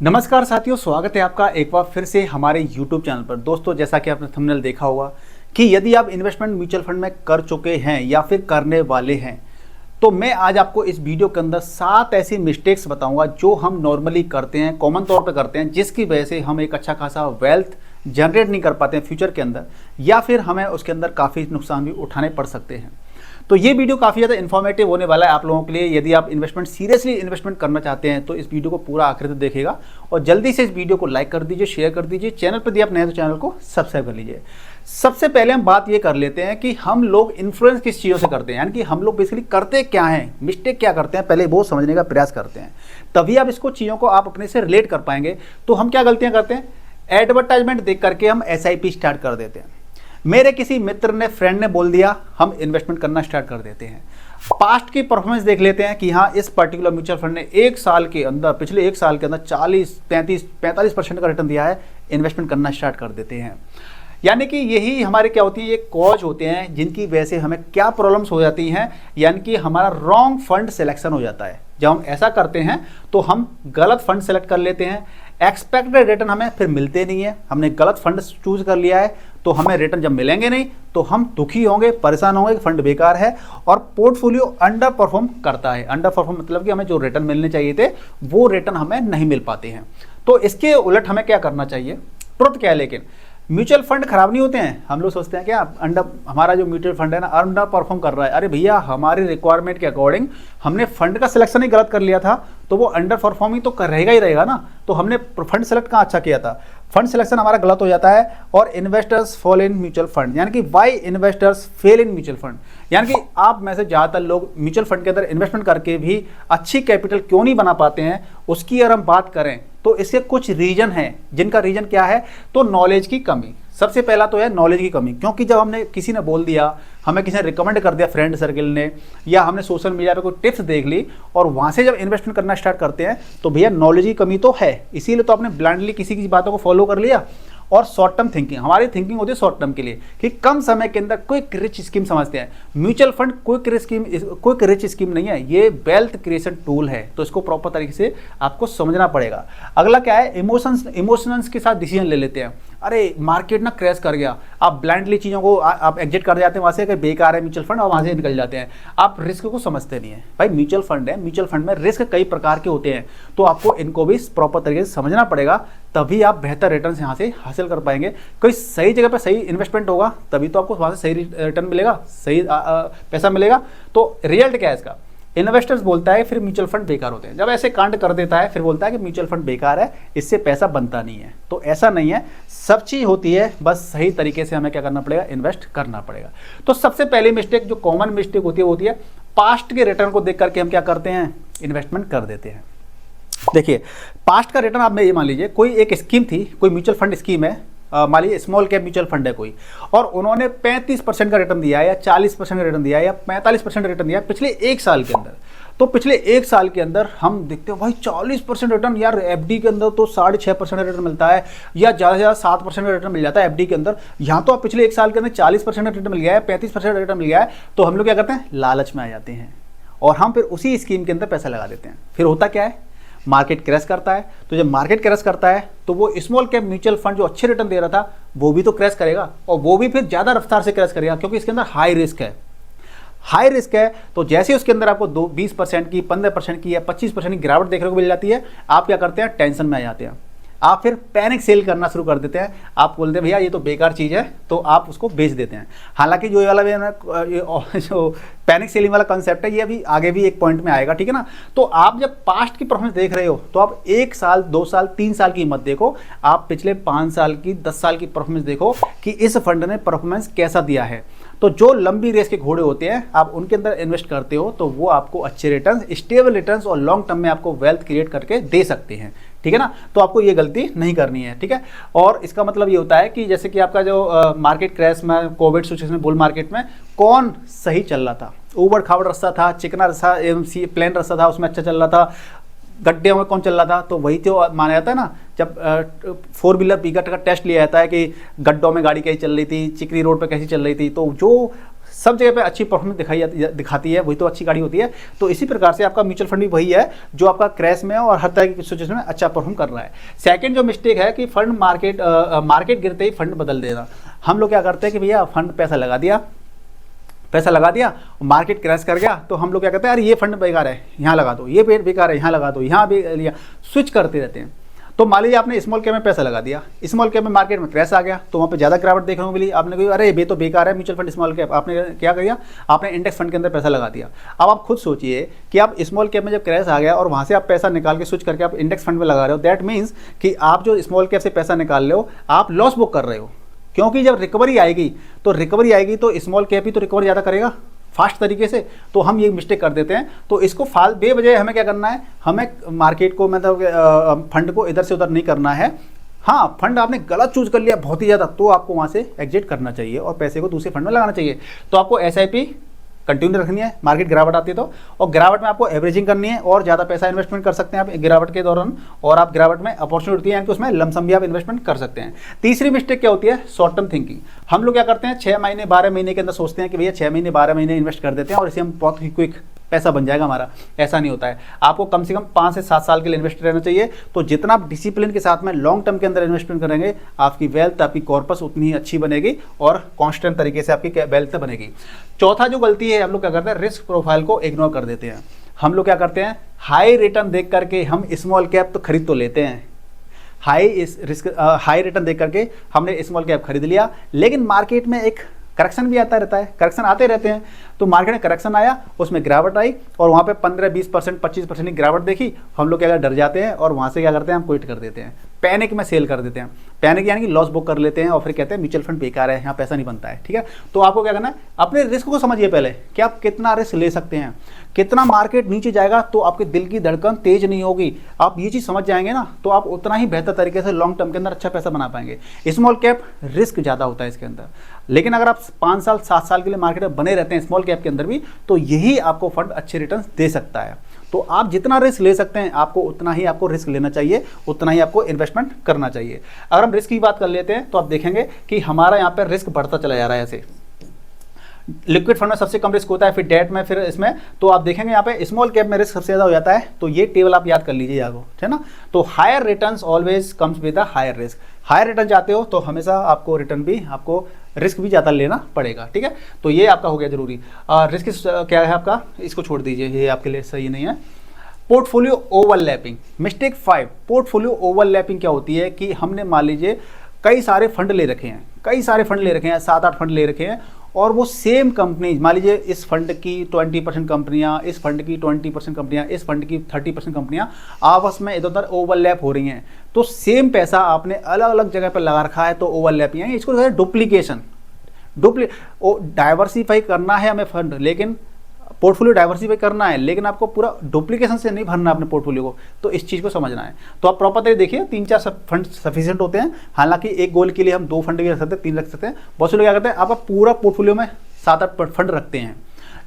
नमस्कार साथियों, स्वागत है आपका एक बार फिर से हमारे YouTube चैनल पर। दोस्तों, जैसा कि आपने थंबनेल देखा होगा कि यदि आप इन्वेस्टमेंट म्यूचुअल फंड में कर चुके हैं या फिर करने वाले हैं, तो मैं आज आपको इस वीडियो के अंदर 7 ऐसी मिस्टेक्स बताऊंगा जो हम नॉर्मली करते हैं, कॉमन तौर पे करते हैं, जिसकी वजह से हम एक अच्छा खासा वेल्थ जनरेट नहीं कर पाते हैं फ्यूचर के अंदर, या फिर हमें उसके अंदर काफ़ी नुकसान भी उठाने पड़ सकते हैं। तो ये वीडियो काफ़ी ज़्यादा इन्फॉर्मेटिव होने वाला है आप लोगों के लिए। यदि आप इन्वेस्टमेंट सीरियसली इन्वेस्टमेंट करना चाहते हैं तो इस वीडियो को पूरा आखिर तक देखिएगा और जल्दी से इस वीडियो को लाइक कर दीजिए, शेयर कर दीजिए। चैनल पर यदि आप नए हैं तो चैनल को सब्सक्राइब कर लीजिए। सबसे पहले हम बात ये कर लेते हैं कि हम लोग इन्फ्लुएंस किस चीज़ों से करते हैं, यानी कि हम लोग बेसिकली करते क्या हैं, मिस्टेक क्या करते हैं, पहले वो समझने का प्रयास करते हैं। तभी आप इसको चीज़ों को आप अपने से रिलेट कर पाएंगे। तो हम क्या गलतियाँ करते हैं, एडवर्टाइजमेंट देख करके हम SIP स्टार्ट कर देते हैं। मेरे किसी मित्र ने, फ्रेंड ने बोल दिया, हम इन्वेस्टमेंट करना स्टार्ट कर देते हैं। पास्ट की परफॉर्मेंस देख लेते हैं कि हाँ, इस पर्टिकुलर म्यूचुअल फंड ने एक साल के अंदर, पिछले एक साल के अंदर 40-45% का रिटर्न दिया है, इन्वेस्टमेंट करना स्टार्ट कर देते हैं। यानी कि यही हमारे क्या होती है, ये कॉज होते हैं जिनकी वजह से हमें क्या प्रॉब्लम्स हो जाती हैं, यानी कि हमारा रॉन्ग फंड सिलेक्शन हो जाता है। जब हम ऐसा करते हैं तो हम गलत फंड सेलेक्ट कर लेते हैं, एक्सपेक्टेड रिटर्न हमें फिर मिलते नहीं है। हमने गलत फंड चूज कर लिया है तो हमें रिटर्न जब मिलेंगे नहीं तो हम दुखी होंगे, परेशान होंगे कि फंड बेकार है और पोर्टफोलियो अंडर परफॉर्म करता है। अंडर परफॉर्म मतलब कि हमें जो रिटर्न मिलने चाहिए थे वो रिटर्न हमें नहीं मिल पाते हैं। तो इसके उलट हमें क्या करना चाहिए, ट्रुथ क्या है, लेकिन म्यूचुअल फंड खराब नहीं होते हैं। हम लोग सोचते हैं क्या हमारा जो म्यूचुअल फंड है ना अंडर परफॉर्म कर रहा है। अरे भैया, हमारी रिक्वायरमेंट के अकॉर्डिंग हमने फंड का सिलेक्शन ही गलत कर लिया था तो वो अंडर परफॉर्मिंग तो रहेगा ही रहेगा ना। तो हमने फंड सेलेक्ट कहाँ अच्छा किया था, फंड सिलेक्शन हमारा गलत हो जाता है। और investors fall in mutual fund, यानी कि why investors fail in mutual fund, यानी कि आप में से ज़्यादातर लोग म्यूचुअल फंड के अंदर इन्वेस्टमेंट करके भी अच्छी कैपिटल क्यों नहीं बना पाते हैं, उसकी अगर हम बात करें तो इसके कुछ रीजन हैं। जिनका रीजन क्या है, तो नॉलेज की कमी। सबसे पहला तो है नॉलेज की कमी, क्योंकि जब हमने किसी ने बोल दिया, हमें किसी ने रिकमेंड कर दिया, फ्रेंड सर्किल ने, या हमने सोशल मीडिया पे कोई टिप्स देख ली और वहाँ से जब इन्वेस्टमेंट करना स्टार्ट करते हैं तो भैया नॉलेज की कमी तो है। इसीलिए तो आपने ब्लाइंडली किसी की बातों को फॉलो कर लिया। और शॉर्ट टर्म थिंकिंग, हमारी थिंकिंग होती है शॉर्ट टर्म के लिए कि कम समय के अंदर क्विक रिच स्कीम समझते हैं। Mutual fund quick rich scheme नहीं है, ये वेल्थ क्रिएशन टूल है। तो इसको प्रॉपर तरीके से आपको समझना पड़ेगा। अगला क्या है, इमोशंस के साथ डिसीजन ले लेते हैं। अरे मार्केट ना क्रैश कर गया, आप ब्लाइंडली चीज़ों को आप एग्जिट कर जाते हैं वहाँ से कि बेकार है म्यूचुअल फंड, और वहाँ से निकल जाते हैं। आप रिस्क को समझते नहीं है। भाई म्यूचुअल फंड है, म्यूचुअल फंड में रिस्क कई प्रकार के होते हैं, तो आपको इनको भी प्रॉपर तरीके से समझना पड़ेगा, तभी आप बेहतर रिटर्न यहाँ से हासिल कर पाएंगे। कोई सही जगह पर सही इन्वेस्टमेंट होगा तभी तो आपको वहाँ से सही रिटर्न मिलेगा, सही पैसा मिलेगा। तो रिजल्ट क्या है इसका, इन्वेस्टर्स बोलता है फिर म्यूचुअल फंड बेकार होते हैं। जब ऐसे कांड कर देता है फिर बोलता है कि म्यूचुअल फंड बेकार है, इससे पैसा बनता नहीं है। तो ऐसा नहीं है, सब चीज़ होती है, बस सही तरीके से हमें क्या करना पड़ेगा, इन्वेस्ट करना पड़ेगा। तो सबसे पहली मिस्टेक, जो कॉमन मिस्टेक होती है, वो होती है पास्ट के रिटर्न को देख करके हम क्या करते हैं, इन्वेस्टमेंट कर देते हैं। देखिए, पास्ट का रिटर्न आप में ये मान लीजिए, कोई एक स्कीम थी, कोई म्यूचुअल फंड स्कीम है, मान लीजिए स्मॉल कैप म्यूचुअल फंड है कोई, और उन्होंने 35% का रिटर्न दिया है या 40% का रिटर्न दिया है या 45% रिटर्न दिया है पिछले एक साल के अंदर। तो पिछले एक साल के अंदर हम देखते हो भाई 40% रिटर्न, यार FD के अंदर तो 6.5% का रिटर्न मिलता है, या ज़्यादा से ज़्यादा 7% का रिटर्न मिल जाता है FD के अंदर। यहाँ तो आप पिछले एक साल के अंदर 40% का रिटर्न मिल गया है, 35% का रिटर्न मिल गया है, तो हम लोग क्या करते हैं, लालच में आ जाते हैं और हम फिर उसी स्कीम के अंदर पैसा लगा देते हैं। फिर होता क्या है, मार्केट क्रैश करता है। तो जब मार्केट क्रैश करता है तो वो स्मॉल कैप म्यूचुअल फंड जो अच्छे रिटर्न दे रहा था वो भी तो क्रैश करेगा, और वो भी फिर ज़्यादा रफ्तार से क्रैश करेगा, क्योंकि इसके अंदर हाई रिस्क है। हाई रिस्क है तो जैसे ही उसके अंदर आपको 20% की, 15% की या 25% की गिरावट देखने को मिल जाती है, आप क्या करते हैं, टेंशन में आ जाते हैं। आप फिर पैनिक सेल करना शुरू कर देते हैं। आप बोलते हैं भैया ये तो बेकार चीज़ है, तो आप उसको बेच देते हैं। हालांकि जो ये वाला जो पैनिक सेलिंग वाला कंसेप्ट है, ये अभी आगे भी एक पॉइंट में आएगा, ठीक है ना। तो आप जब पास्ट की परफॉर्मेंस देख रहे हो तो आप 1 साल, 2 साल, 3 साल की मत देखो, आप पिछले 5 साल की, 10 साल की परफॉर्मेंस देखो कि इस फंड ने परफॉर्मेंस कैसा दिया है। तो जो लंबी रेस के घोड़े होते हैं, आप उनके अंदर इन्वेस्ट करते हो तो वो आपको अच्छे रिटर्न, स्टेबल रिटर्न्स और लॉन्ग टर्म में आपको वेल्थ क्रिएट करके दे सकते हैं, ठीक है ना। तो आपको ये गलती नहीं करनी है, ठीक है। और इसका मतलब ये होता है कि जैसे कि आपका जो मार्केट क्रैश में, कोविड सिचुएशन में, बुल मार्केट में कौन सही चल रहा था, ऊबड़ खाबड़ रास्ता था, चिकना रास्ता, प्लेन रास्ता था, उसमें अच्छा चल रहा था, गड्ढे में कौन चल रहा था, तो वही तो माना जाता है ना। जब 4 व्हीलर का टेस्ट लिया जाता है कि गड्ढों में गाड़ी कैसी चल रही थी, चिकनी रोड पर कैसी चल रही थी, तो जो सब जगह पे अच्छी परफॉर्मेंस दिखाती है, वही तो अच्छी गाड़ी होती है। तो इसी प्रकार से आपका म्यूचुअल फंड भी वही है जो आपका क्रैश में और हर तरह की सिचुएशन में अच्छा परफॉर्म कर रहा है। सेकंड जो मिस्टेक है कि फंड मार्केट गिरते ही फंड बदल देना। हम लोग क्या करते हैं कि भैया फंड पैसा लगा दिया, मार्केट क्रैश कर गया तो हम लोग क्या करते हैं, अरे ये फंड बेकार है यहाँ लगा दो, ये बेकार है यहाँ लगा दो, यहाँ भी लिया, स्विच करते रहते हैं। तो मान लीजिए आपने स्मॉल कैप में पैसा लगा दिया, स्मॉल कैप में मार्केट में क्रैश आ गया तो वहाँ पे ज़्यादा गिरावट देखने को मिली, आपने कहा अरे ये तो बेकार है म्यूचुअल फंड स्मॉल कैप, आपने क्या किया, आपने इंडेक्स फंड के अंदर पैसा लगा दिया। अब आप खुद सोचिए कि आप स्मॉल कैप में जब क्रैश आ गया और वहाँ से आप पैसा निकाल के स्विच करके आप इंडेक्स फंड में लगा रहे हो, दैट मीन्स कि आप जो स्मॉल कैप से पैसा निकाल रहे हो आप लॉस बुक कर रहे हो। क्योंकि जब रिकवरी आएगी तो स्मॉल कैप ही तो रिकवर ज़्यादा करेगा फास्ट तरीके से। तो हम ये मिस्टेक कर देते हैं। तो इसको बेवजह हमें क्या करना है, हमें मार्केट को मतलब फंड को इधर से उधर नहीं करना है। हाँ, फंड आपने गलत चूज कर लिया बहुत ही ज़्यादा तो आपको वहाँ से एग्जिट करना चाहिए और पैसे को दूसरे फंड में लगाना चाहिए। तो आपको SIP कंटिन्यू रखनी है, मार्केट गिरावट आती है तो, और गिरावट में आपको एवरेजिंग करनी है और ज़्यादा पैसा इन्वेस्टमेंट कर सकते हैं आप गिरावट के दौरान, और आप गिरावट में अपॉर्चुनिटी है कि उसमें लमसम भी आप इन्वेस्टमेंट कर सकते हैं। तीसरी मिस्टेक क्या होती है, शॉर्ट टर्म थिंकिंग। हम लोग क्या करते हैं 6 महीने 12 महीने के अंदर सोचते हैं कि भैया 6 महीने 12 महीने इन्वेस्ट कर देते हैं और इसे हम बहुत ही क्विक पैसा बन जाएगा हमारा। ऐसा नहीं होता है, आपको कम से कम 5 से 7 साल के लिए इन्वेस्ट रहना चाहिए। तो जितना आप डिसिप्लिन के साथ में लॉन्ग टर्म के अंदर इन्वेस्टमेंट करेंगे, आपकी वेल्थ, आपकी कॉर्पस उतनी ही अच्छी बनेगी और कांस्टेंट तरीके से आपकी वेल्थ बनेगी। चौथा जो गलती है, हम लोग क्या करते हैं, रिस्क प्रोफाइल को इग्नोर कर देते हैं। हम लोग क्या करते हैं, हाई रिटर्न देख करके हम स्मॉल कैप तो खरीद तो लेते हैं, हाई रिटर्न देख करके हमने स्मॉल कैप खरीद लिया, लेकिन मार्केट में एक करेक्शन भी आता रहता है, करेक्शन आते रहते हैं। तो मार्केट में करेक्शन आया, उसमें गिरावट आई और वहाँ पे 15-20% 25% की गिरावट देखी, हम लोग क्या डर जाते हैं और वहाँ से क्या करते हैं, हम क्विट कर देते हैं, पैनिक में सेल कर देते हैं। पैनिक यानी कि लॉस बुक कर लेते हैं और फिर कहते हैं म्यूचुअल फंड बेकार है, यहाँ पैसा नहीं बनता है। ठीक है, तो आपको क्या करना है, अपने रिस्क को समझिए पहले कि आप कितना रिस्क ले सकते हैं, कितना मार्केट नीचे जाएगा तो आपके दिल की धड़कन तेज नहीं होगी। आप ये चीज़ समझ जाएंगे ना तो आप उतना ही बेहतर तरीके से लॉन्ग टर्म के अंदर अच्छा पैसा बना पाएंगे। स्मॉल कैप रिस्क ज़्यादा होता है इसके अंदर, लेकिन अगर आप 5 साल 7 साल के लिए मार्केट में बने रहते हैं स्मॉल कैप के अंदर भी, तो यही आपको फंड अच्छे रिटर्न दे सकता है। तो आप जितना रिस्क ले सकते हैं आपको उतना ही आपको रिस्क लेना चाहिए, उतना ही आपको इन्वेस्टमेंट करना चाहिए। अगर हम रिस्क की बात कर लेते हैं तो आप देखेंगे कि हमारा यहाँ पर रिस्क बढ़ता चला जा रहा है। ऐसे लिक्विड फंड में सबसे कम रिस्क होता है, फिर डेट में, फिर इसमें। तो आप देखेंगे यहाँ पे स्मॉल कैप में रिस्क सबसे ज़्यादा हो जाता है। तो ये टेबल आप याद कर लीजिए आपको, ठीक है ना। तो higher returns always comes with a higher risk. Higher return चाहते हो तो हमेशा आपको रिटर्न भी, आपको रिस्क भी ज़्यादा लेना पड़ेगा। ठीक है, तो ये आपका हो गया जरूरी। रिस्क क्या है आपका, इसको छोड़ दीजिए, ये आपके लिए सही नहीं है। Portfolio overlapping, mistake 5। Portfolio overlapping क्या होती है कि हमने मान लीजिए कई सारे फंड ले रखे हैं, 7-8 फंड ले रखे हैं, और वो सेम कंपनी, मान लीजिए इस फंड की 20% कंपनियां, इस फंड की 20% कंपनियां, इस फंड की 30% कंपनियां आपस में इधर उधर ओवरलैप हो रही हैं। तो सेम पैसा आपने अलग अलग जगह पर लगा रखा है तो ओवरलैप है, इसको कहते हैं डुप्लीकेशन। डाइवर्सिफाई करना है हमें फंड, लेकिन पोर्टफोलियो डाइवर्सिफाई करना है, लेकिन आपको पूरा डुप्लीकेशन से नहीं भरना अपने पोर्टफोलियो को। तो इस चीज़ को समझना है। तो आप प्रॉपर तरीके देखिए, 3-4 फंड सफिशिएंट होते हैं। हालांकि एक गोल के लिए हम 2 फंड भी रख सकते हैं, 3 रख सकते हैं। बहुत से लोग क्या करते हैं, आप पूरा पोर्टफोलियो में 7-8 फंड रखते हैं,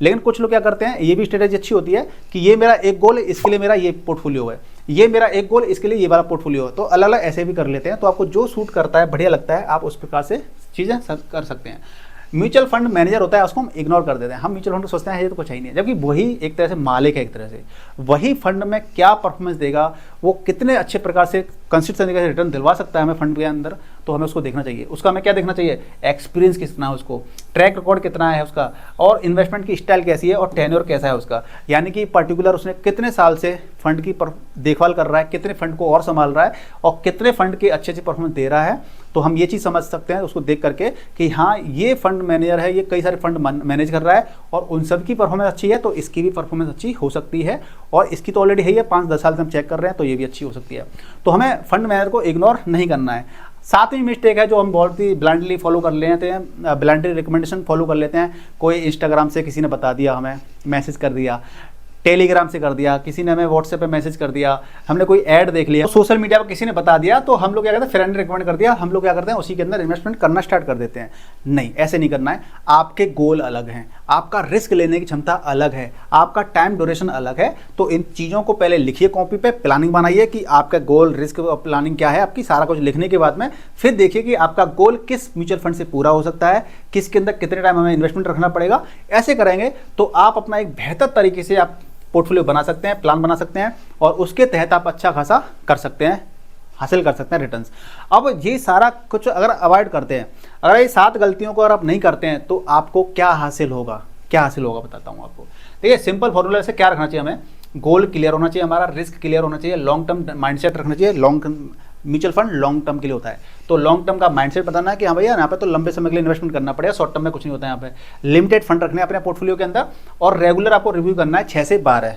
लेकिन कुछ लोग क्या करते हैं, ये भी स्ट्रेटेजी अच्छी होती है कि ये मेरा एक गोल है, इसके लिए मेरा ये पोर्टफोलियो है, ये मेरा एक गोल, इसके लिए ये वाला पोर्टफोलियो है। तो अलग अलग ऐसे भी कर लेते हैं। तो आपको जो सूट करता है, बढ़िया लगता है, आप उस प्रकार से चीज़ें कर सकते हैं। म्यूचुअल फंड मैनेजर होता है, उसको हम इग्नोर कर देते हैं। हम म्यूचुअल फंड को सोचते हैं ये तो कुछ है ही नहीं है, जबकि वही एक तरह से मालिक है। एक तरह से वही फंड में क्या परफॉर्मेंस देगा, वो कितने अच्छे प्रकार से कंसिस्टेंट तरीके से रिटर्न दिलवा सकता है हमें फंड के अंदर, तो हमें उसको देखना चाहिए। उसका हमें क्या देखना चाहिए, एक्सपीरियंस कितना है उसको, ट्रैक रिकॉर्ड कितना है उसका, और इन्वेस्टमेंट की स्टाइल कैसी है, और टेन्योर कैसा है उसका, यानी कि पर्टिकुलर उसने कितने साल से फंड की देखभाल कर रहा है, कितने फंड को और संभाल रहा है, और कितने फंड की अच्छी परफॉर्मेंस दे रहा है। तो हम ये चीज़ समझ सकते हैं उसको देख करके कि हाँ ये फंड मैनेजर है, ये कई सारे फंड मैनेज कर रहा है और उन सब की परफॉर्मेंस अच्छी है, तो इसकी भी परफॉर्मेंस अच्छी हो सकती है। और इसकी तो ऑलरेडी है ही, 5-10 साल से हम चेक कर रहे हैं, तो ये भी अच्छी हो सकती है। तो हमें फंड मैनेजर को इग्नोर नहीं करना है। 7वीं मिस्टेक है जो हम बहुत ही ब्लाइंडली फॉलो कर लेते हैं, ब्लाइंडली रिकमेंडेशन फॉलो कर लेते हैं। कोई इंस्टाग्राम से किसी ने बता दिया, हमें मैसेज कर दिया, टेलीग्राम से कर दिया, किसी ने हमें व्हाट्सएप पे मैसेज कर दिया, हमने कोई ऐड देख लिया, सोशल मीडिया पर किसी ने बता दिया, तो हम लोग क्या करते हैं, फ्रेंड ने रिकमेंड कर दिया, हम लोग क्या करते हैं उसी के अंदर इन्वेस्टमेंट करना स्टार्ट कर देते हैं। नहीं, ऐसे नहीं करना है। आपके गोल अलग हैं, आपका रिस्क लेने की क्षमता अलग है, आपका टाइम ड्यूरेशन अलग है। तो इन चीज़ों को पहले लिखिए कॉपी पे, प्लानिंग बनाइए कि आपका गोल, रिस्क प्लानिंग क्या है आपकी, सारा कुछ लिखने के बाद में फिर देखिए कि आपका गोल किस म्यूचुअल फंड से पूरा हो सकता है, किसके अंदर कितने टाइम हमें इन्वेस्टमेंट रखना पड़ेगा। ऐसे करेंगे तो आप अपना एक बेहतर तरीके से आप पोर्टफोलियो बना सकते हैं, प्लान बना सकते हैं, और उसके तहत आप अच्छा खासा कर सकते हैं, हासिल कर सकते हैं रिटर्न्स। अब ये सारा कुछ अगर अवॉइड करते हैं, अगर ये 7 गलतियों को अगर आप नहीं करते हैं, तो आपको क्या हासिल होगा, क्या हासिल होगा बताता हूँ आपको। देखिए सिंपल फॉर्मूला से क्या रखना चाहिए हमें, गोल क्लियर होना चाहिए हमारा, रिस्क क्लियर होना चाहिए, लॉन्ग टर्म माइंडसेट रखना चाहिए। म्यूचुअल फंड लॉन्ग टर्म के लिए होता है, तो लॉन्ग टर्म का माइंडसेट बताना है कि हाँ भैया यहाँ पे तो लंबे समय के लिए इन्वेस्टमेंट करना पड़ेगा, शॉर्ट टर्म में कुछ नहीं होता है। यहाँ पे लिमिटेड फंड रखने अपने पोर्टफोलियो के अंदर, और रेगुलर आपको रिव्यू करना है 6 से 12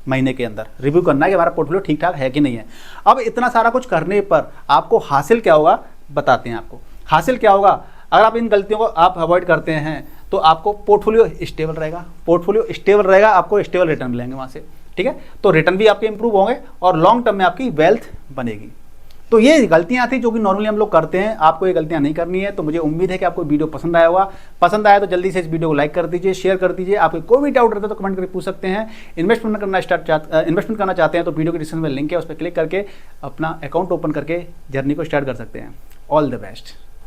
महीने के अंदर रिव्यू करना है कि हमारा पोर्टफोलियो ठीक ठाक है कि नहीं है। अब इतना सारा कुछ करने पर आपको हासिल क्या होगा बताते हैं आपको। हासिल क्या होगा, अगर आप इन गलतियों को आप अवॉइड करते हैं तो आपको पोर्टफोलियो स्टेबल रहेगा, पोर्टफोलियो स्टेबल रहेगा, आपको स्टेबल रिटर्न मिलेंगे वहाँ से, ठीक है। तो रिटर्न भी आपके इंप्रूव होंगे और लॉन्ग टर्म में आपकी वेल्थ बनेगी। तो ये गलतियां थी जो कि नॉर्मली हम लोग करते हैं, आपको ये गलतियां नहीं करनी है। तो मुझे उम्मीद है कि आपको वीडियो पसंद आया होगा। पसंद आया तो जल्दी से इस वीडियो को लाइक कर दीजिए, शेयर कर दीजिए। आपको कोई भी डाउट रहता है तो कमेंट करके पूछ सकते हैं। इन्वेस्टमेंट करना चाहते हैं तो वीडियो के डिस्क्रिप्शन में लिंक है, उस पर क्लिक करके अपना अकाउंट ओपन करके जर्नी को स्टार्ट कर सकते हैं। All the best.